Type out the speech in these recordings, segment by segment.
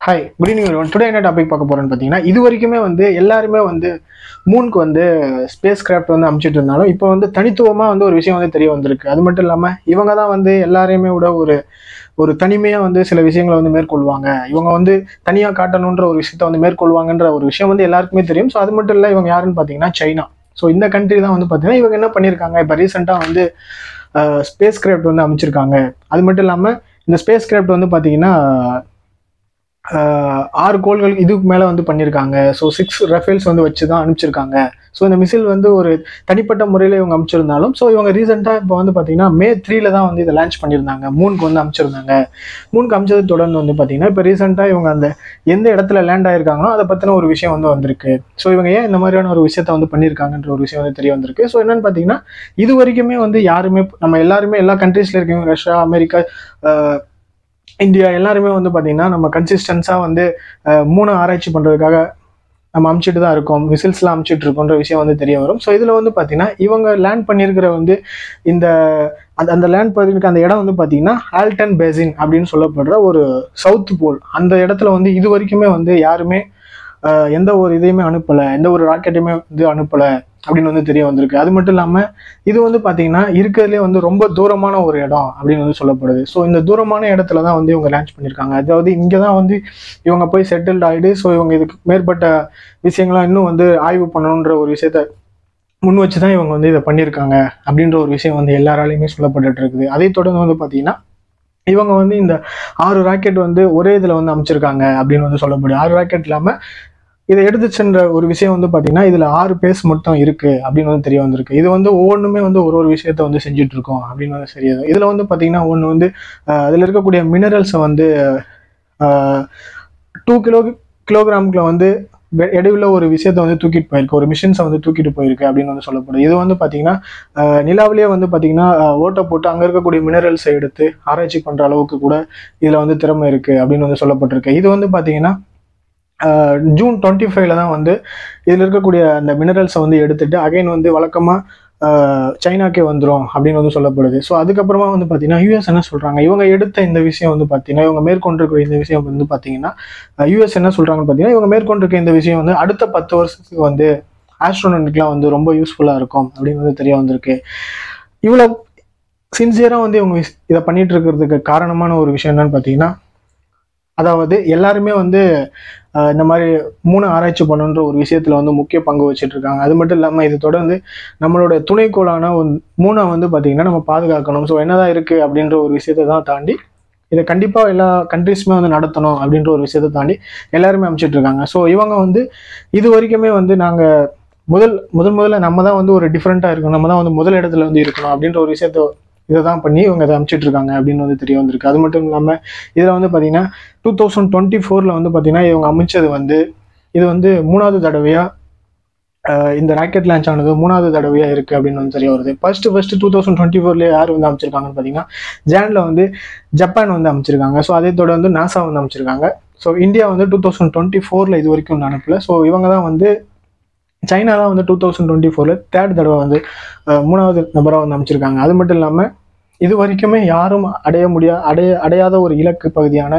Hi, good evening everyone. Today என்ன topic பார்க்க போறோம்னு பார்த்தீங்கன்னா, இது வரைக்குமே எல்லாருமே மூனுக்கு ஸ்பேஸ் கிராஃப்ட் அனுப்பிச்சிட்டு இருந்தாலும், இப்போ தனித்துவமாக ஒரு விஷயம் தெரிய வந்திருக்கு. அது மட்டும் இல்லாமல் இவங்க தான் எல்லாரையுமே விட ஒரு ஒரு தனிமையாக சில விஷயங்களை மேற்கொள்வாங்க. இவங்க தனியாக காட்டணுன்ற ஒரு விஷயத்த மேற்கொள்வாங்கன்ற ஒரு விஷயம் எல்லாருக்குமே தெரியும். ஸோ அது மட்டும் இல்லை, இவங்க யாருன்னு பார்த்தீங்கன்னா சைனா. ஸோ இந்த கண்ட்ரி தான் பார்த்தீங்கன்னா இவங்க என்ன பண்ணியிருக்காங்க, இப்போ ரீசெண்டாக ஸ்பேஸ் கிராஃப்ட் அமைச்சிருக்காங்க. அது மட்டும் இல்லாமல் இந்த ஸ்பேஸ் கிராஃப்ட் பார்த்தீங்கன்னா 6 கோள்கள் இதுக்கு மேலே பண்ணியிருக்காங்க. ஸோ 6 ரஃபேல்ஸ் வச்சு தான் அனுப்பிச்சிருக்காங்க. ஸோ இந்த மிசைல் ஒரு தனிப்பட்ட முறையில் இவங்க அமைச்சிருந்தாலும், ஸோ இவங்க ரீசெண்டாக இப்போ பார்த்தீங்கன்னா May 3 தான் இதை லான்ச் பண்ணியிருந்தாங்க. மூனுக்கு அமைச்சிருந்தாங்க. மூனுக்கு அமைச்சது தொடர்ந்து பார்த்தீங்கன்னா இப்போ ரீசெண்டாக இவங்க அந்த எந்த இடத்துல லேண்ட் ஆயிருக்காங்களோ அதை பற்றின ஒரு விஷயம் வந்திருக்கு. ஸோ இவங்க ஏன் இந்த மாதிரியான ஒரு விஷயத்த பண்ணியிருக்காங்கன்ற ஒரு விஷயம் தெரிய வந்திருக்கு. ஸோ என்னன்னு பார்த்தீங்கன்னா, இது வரைக்குமே யாருமே நம்ம எல்லாருமே எல்லா கண்ட்ரீஸில் இருக்கவங்க, ரஷ்யா, அமெரிக்கா, இந்தியா எல்லாருமே பார்த்தீங்கன்னா நம்ம கன்சிஸ்டன்ஸாக மூணு ஆராய்ச்சி பண்ணுறதுக்காக நம்ம அமுச்சிட்டு தான் இருக்கோம், மிசில்ஸ்லாம் அமுச்சிட்டு இருக்கோன்ற விஷயம் தெரிய வரும். ஸோ இதில் பார்த்தீங்கன்னா இவங்க லேண்ட் பண்ணியிருக்கிற இந்த அந்த லேண்ட் பண்ணியிருக்க அந்த இடம் பார்த்தீங்கன்னா ஆல்டன் பேசின் அப்படின்னு சொல்லப்படுற ஒரு சவுத் போல். அந்த இடத்துல இது வரைக்குமே யாருமே எந்த ஒரு இதையுமே அனுப்பலை, எந்த ஒரு ராக்கெட்டையுமே அனுப்பலை அப்படின்னு தெரிய வந்திருக்கு. அது மட்டும் இல்லாமல் இது பார்த்தீங்கன்னா இருக்கிறதுலே ரொம்ப தூரமான ஒரு இடம் அப்படின்னு சொல்லப்படுது. ஸோ இந்த தூரமான இடத்துல தான் இவங்க லான்ச் பண்ணியிருக்காங்க. அதாவது இங்கே தான் இவங்க போய் செட்டில்ட் ஆகிடு. ஸோ இவங்க இதுக்கு மேற்பட்ட விஷயங்கள்லாம் இன்னும் ஆய்வு பண்ணணுன்ற ஒரு விஷயத்த முன் வச்சு தான் இவங்க இதை பண்ணியிருக்காங்க அப்படின்ற ஒரு விஷயம் எல்லாராலையுமே சொல்லப்பட்டு இருக்குது. அதை தொடர்ந்து பார்த்தீங்கன்னா இவங்க இந்த 6 ராக்கெட் ஒரே இதில் அமைச்சிருக்காங்க அப்படின்னு சொல்லப்படுது. 6 ராக்கெட் இல்லாமல் இதை எடுத்து சென்ற ஒரு விஷயம் பார்த்தீங்கன்னா இதில் 6 பேஸ் மட்டும் இருக்கு அப்படின்னு தெரிய வந்திருக்கு. இது ஒவ்வொன்றுமே ஒரு ஒரு விஷயத்த செஞ்சுட்டு இருக்கோம் அப்படின்னு தெரியாது. இதில் பார்த்தீங்கன்னா ஒன்று அதில் இருக்கக்கூடிய மினரல்ஸை 2 கிலோகிராமுக்குள்ள இடையுள்ள ஒரு விஷயத்த தூக்கிட்டு போயிருக்கு, ஒரு மிஷின்ஸை தூக்கிட்டு போயிருக்கு அப்படின்னு சொல்லப்படுது. இது பார்த்தீங்கன்னா நிலாவிலேயே பார்த்தீங்கன்னா ஓட்டை போட்டு அங்கே இருக்கக்கூடிய மினரல்ஸை எடுத்து ஆராய்ச்சி பண்ணுற அளவுக்கு கூட இதில் திறமை இருக்கு அப்படின்னு சொல்லப்பட்டிருக்கு. இது பார்த்தீங்கன்னா June 25 தான் இதில் இருக்கக்கூடிய அந்த மினரல்ஸை எடுத்துட்டு அகைன் வழக்கமாக சைனாக்கே வந்துடும் அப்படின்னு சொல்லப்படுது. ஸோ அதுக்கப்புறமா பார்த்தீங்கன்னா யூஎஸ் என்ன சொல்கிறாங்க, இவங்க எடுத்த இந்த விஷயம் பார்த்தீங்கன்னா இவங்க மேற்கொண்டிருக்கிற இந்த விஷயம் பார்த்தீங்கன்னா யூஎஸ் என்ன சொல்கிறாங்கன்னு பார்த்தீங்கன்னா இவங்க மேற்கொண்டிருக்க இந்த விஷயம் அடுத்த 10 வருஷத்துக்கு ஆஸ்ட்ரோனட்டுக்கெலாம் ரொம்ப யூஸ்ஃபுல்லாக இருக்கும் அப்படின்னு தெரிய வந்திருக்கு. இவ்வளோ சின்சியராக இவங்க இதை பண்ணிட்டு இருக்கிறதுக்கு காரணமான ஒரு விஷயம் என்னன்னு பார்த்தீங்கன்னா, அதாவது எல்லாருமே இந்த மாதிரி மூணு ஆராய்ச்சி பண்ணுன்ற ஒரு விஷயத்துல முக்கிய பங்கு வச்சுட்டு இருக்காங்க. அது மட்டும் இல்லாமல் இது தொடர்ந்து நம்மளோட துணைக்கோளான மூணை பார்த்தீங்கன்னா நம்ம பாதுகாக்கணும். ஸோ என்னதான் இருக்கு அப்படின்ற ஒரு விஷயத்தை தான் தாண்டி இதை கண்டிப்பாக எல்லா கண்ட்ரீஸுமே நடத்தணும் அப்படின்ற ஒரு விஷயத்தை தாண்டி எல்லாருமே அமைச்சிட்டு இருக்காங்க. ஸோ இவங்க இது வரைக்குமே நாங்கள் முதல்ல நம்ம தான் ஒரு டிஃப்ரெண்ட்டாக இருக்கணும், நம்ம தான் முதல் இடத்துல இருக்கணும் அப்படின்ற ஒரு விஷயத்த இதை தான் பண்ணி இவங்க அதை அமைச்சிட்டு இருக்காங்க அப்படின்னு தெரிய வந்திருக்கு. அது மட்டும் இல்லாமல் இதில் பார்த்தீங்கன்னா 2024 பார்த்தீங்கன்னா இவங்க அமைச்சது இது 3வது தடவையாக இந்த ராக்கெட் லான்ச் ஆனது 3வது தடவையாக இருக்குது அப்படின்னு தெரிய வருது. ஃபர்ஸ்ட் 2024 யார் அமைச்சிருக்காங்கன்னு பார்த்தீங்கன்னா ஜான்ல ஜப்பான் அமைச்சிருக்காங்க. ஸோ அதை தொடர்ந்து நாசா அமைச்சிருக்காங்க. ஸோ இந்தியா 2024 இது வரைக்கும் அனுப்பல. ஸோ இவங்க தான் சைனா தான் 2024 3rd தடவை 3வது நபராக அமைச்சிருக்காங்க. அது மட்டும் இல்லாமல் இது வரைக்குமே யாரும் அடையாத ஒரு இலக்கு பகுதியான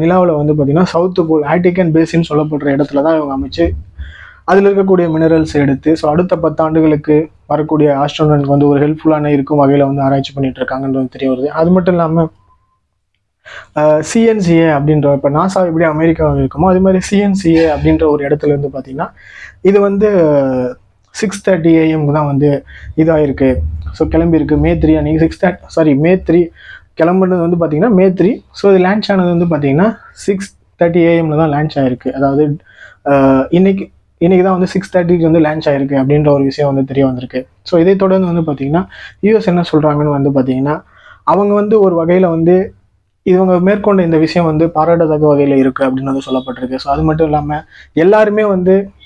நிலாவில் பார்த்தீங்கன்னா சவுத் போல் ஆர்டிகன் பேசின்னு சொல்லப்படுற இடத்துல தான் இவங்க அமைச்சு அதில் இருக்கக்கூடிய மினரல்ஸ் எடுத்து ஸோ அடுத்த 10 ஆண்டுகளுக்கு வரக்கூடிய ஆஸ்ட்ரோனட்டுக்கு ஒரு ஹெல்ப்ஃபுல்லான இருக்கும் வகையில் ஆராய்ச்சி பண்ணிட்டு இருக்காங்கன்றது தெரிய வருது. அது மட்டும் இல்லாமல் சிஎன்சிஏ அப்படின்ற, இப்போ நாசா எப்படி அமெரிக்காவில் இருக்குமோ அது மாதிரி சிஎன்சிஏ அப்படின்ற ஒரு இடத்துல பார்த்தீங்கன்னா இது 6:30 AM தான் இதாகிருக்கு. ஸோ கிளம்பியிருக்கு May 3 அன்றைக்கி May 3 கிளம்புனது பார்த்தீங்கன்னா May 3. ஸோ இது லான்ச் ஆனது பார்த்தீங்கன்னா 6:30 AM தான் லான்ச் ஆகிருக்கு. அதாவது இன்னைக்கு தான் 6:30க்கு லான்ச் ஆகிருக்கு அப்படின்ற ஒரு விஷயம் தெரிய வந்திருக்கு. ஸோ இதை தொடர்ந்து பார்த்தீங்கன்னா யூஎஸ் என்ன சொல்கிறாங்கன்னு பார்த்தீங்கன்னா அவங்க ஒரு வகையில் இவங்க மேற்கொண்ட இந்த விஷயம் பாராட்டத்தக்க வகையில் இருக்குது அப்படின்னு சொல்லப்பட்டிருக்கு. ஸோ அது மட்டும் இல்லாமல் எல்லாருமே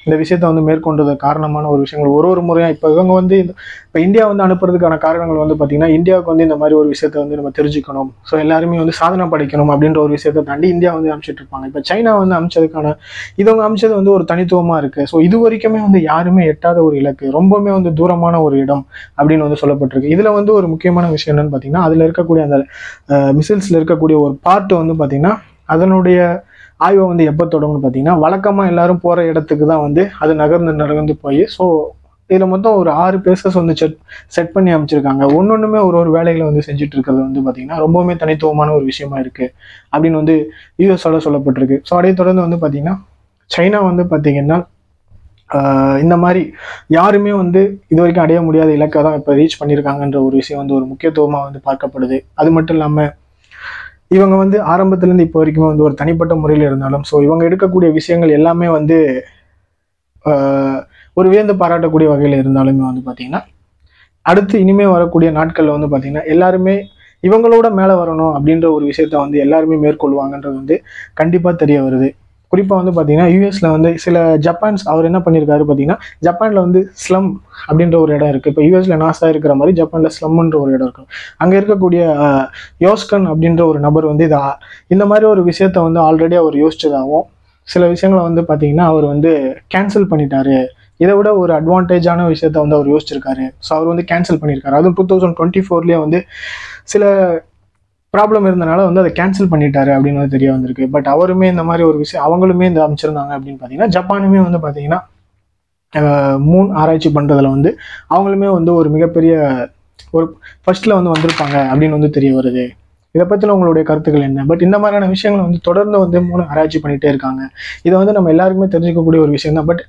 இந்த விஷயத்த மேற்கொண்டது காரணமான ஒரு விஷயங்கள் ஒரு முறையாக இப்போ இவங்க இப்போ இந்தியா அனுப்புறதுக்கான காரணங்கள் பார்த்தீங்கன்னா இந்தியாவுக்கு இந்த மாதிரி ஒரு விஷயத்த நம்ம தெரிஞ்சுக்கணும், ஸோ எல்லாருமே சாதனை படைக்கணும் அப்படின்ற ஒரு விஷயத்தை தாண்டி இந்தியா அனுப்பிச்சிட்டு இருப்பாங்க. இப்போ சைனா அனுப்பிச்சதுக்கான இதுவங்க அனுப்பிச்சது ஒரு தனித்துவமாக இருக்குது. ஸோ இது வரைக்குமே யாருமே எட்டாத ஒரு இலக்கு, ரொம்பவுமே தூரமான ஒரு இடம் அப்படின்னு சொல்லப்பட்டிருக்கு. இதில் ஒரு முக்கியமான விஷயம் என்னன்னு பார்த்தீங்கன்னா அதில் இருக்கக்கூடிய அந்த மிசில்ஸில் இருக்கக்கூடிய ஒரு பார்ட் பார்த்தீங்கன்னா அதனுடைய ஆய்வை வந்து எப்போ தொடங்கும்னு பார்த்தீங்கன்னா, வழக்கமாக எல்லாரும் போகிற இடத்துக்கு தான் வந்து அது நகர்ந்து போய், ஸோ இதில் மொத்தம் ஒரு 6 பேசஸ் வந்து செட் பண்ணி அமைச்சிருக்காங்க. ஒன்னொன்றுமே ஒரு வேலைகளை வந்து செஞ்சுட்டு இருக்கிறது வந்து பார்த்தீங்கன்னா ரொம்பவுமே தனித்துவமான ஒரு விஷயமா இருக்கு அப்படின்னு வந்து யூஎஸோட சொல்லப்பட்டிருக்கு. ஸோ அதை தொடர்ந்து வந்து பார்த்தீங்கன்னா சைனா வந்து பார்த்தீங்கன்னா இந்த மாதிரி யாருமே வந்து இது வரைக்கும் அடைய முடியாத இலக்கை தான் இப்போ ரீச் பண்ணியிருக்காங்கன்ற ஒரு விஷயம் வந்து ஒரு முக்கியத்துவமாக வந்து பார்க்கப்படுது. அது மட்டும் இல்லாமல் இவங்க வந்து ஆரம்பத்துலேருந்து இப்போ வரைக்குமே வந்து ஒரு தனிப்பட்ட முறையில் இருந்தாலும், ஸோ இவங்க எடுக்கக்கூடிய விஷயங்கள் எல்லாமே வந்து ஒரு வியந்து பாராட்டக்கூடிய வகையில் இருந்தாலுமே வந்து பார்த்தீங்கன்னா, அடுத்து இனிமே வரக்கூடிய நாட்களில் வந்து பார்த்தீங்கன்னா எல்லாருமே இவங்களோட மேலே வரணும் அப்படின்ற ஒரு விஷயத்த வந்து எல்லாருமே மேற்கொள்வாங்கன்றது வந்து கண்டிப்பாக தெரிய வருது. குறிப்பாக வந்து பார்த்தீங்கன்னா யூஎஸ்ல வந்து சில ஜப்பான்ஸ் அவர் என்ன பண்ணியிருக்காரு பார்த்தீங்கன்னா, ஜப்பானில் வந்து ஸ்லம் அப்படின்ற ஒரு இடம் இருக்குது. இப்போ யூஎஸ்ல நாசா இருக்கிற மாதிரி ஜப்பானில் ஸ்லம்ன்ற ஒரு இடம் இருக்குது. அங்கே இருக்கக்கூடிய யோஸ்கன் அப்படின்ற ஒரு நபர் வந்து இந்த மாதிரி ஒரு விஷயத்த வந்து ஆல்ரெடி அவர் யோசிச்சதாகவும், சில விஷயங்களை வந்து பார்த்தீங்கன்னா அவர் வந்து கேன்சல் பண்ணிட்டாரு. இதை விட ஒரு அட்வான்டேஜான விஷயத்த வந்து அவர் யோசிச்சிருக்காரு. ஸோ அவர் வந்து கேன்சல் பண்ணியிருக்காரு. அதுவும் 2024 வந்து சில ப்ராப்ளம் இருந்தனால வந்து அதை கேன்சல் பண்ணிட்டாரு அப்படின்னு வந்து தெரிய வந்திருக்கு. பட் அவருமே இந்த மாதிரி ஒரு விஷயம் அவங்களுமே இந்த அமைச்சிருந்தாங்க அப்படின்னு பார்த்தீங்கன்னா, ஜப்பானுமே வந்து பார்த்தீங்கன்னா மூன் ஆராய்ச்சி பண்ணுறதுல வந்து அவங்களுமே வந்து ஒரு மிகப்பெரிய ஒரு ஃபர்ஸ்ட்ல வந்து வந்திருப்பாங்க அப்படின்னு வந்து தெரிய வருது. இதை பற்றின உங்களுடைய கருத்துக்கள் என்ன? பட் இந்த மாதிரியான விஷயங்களை வந்து தொடர்ந்து வந்து மூணு ஆராய்ச்சி பண்ணிகிட்டே இருக்காங்க. இதை வந்து நம்ம எல்லாருக்குமே தெரிஞ்சுக்கக்கூடிய ஒரு விஷயம் தான். பட்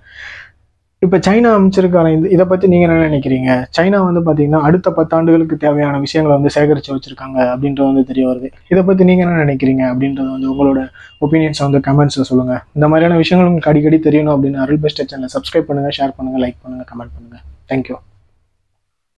இப்போ சைனா அமைச்சிருக்காங்க, இதை பற்றி நீங்கள் என்ன நினைக்கிறீங்க? சைனா வந்து பார்த்தீங்கன்னா அடுத்த 10 ஆண்டுகளுக்கு தேவையான விஷயங்களை வந்து சேகரித்து வச்சுருக்காங்க அப்படின்றது வந்து தெரிய வருது. இதை பற்றி நீங்கள் என்ன நினைக்கிறீங்க அப்படின்றது வந்து உங்களோட ஒப்பீனியன்ஸை வந்து கமெண்ட்ஸில் சொல்லுங்கள். இந்த மாதிரியான விஷயங்கள் உங்களுக்கு அடிக்கடி தெரியணும் அப்படின்னு அருள் பெஸ்ட் சேனலை சப்ஸ்கிரைப் பண்ணுங்கள், ஷேர் பண்ணுங்கள், லைக் பண்ணுங்கள், கமெண்ட் பண்ணுங்கள். தேங்க்யூ.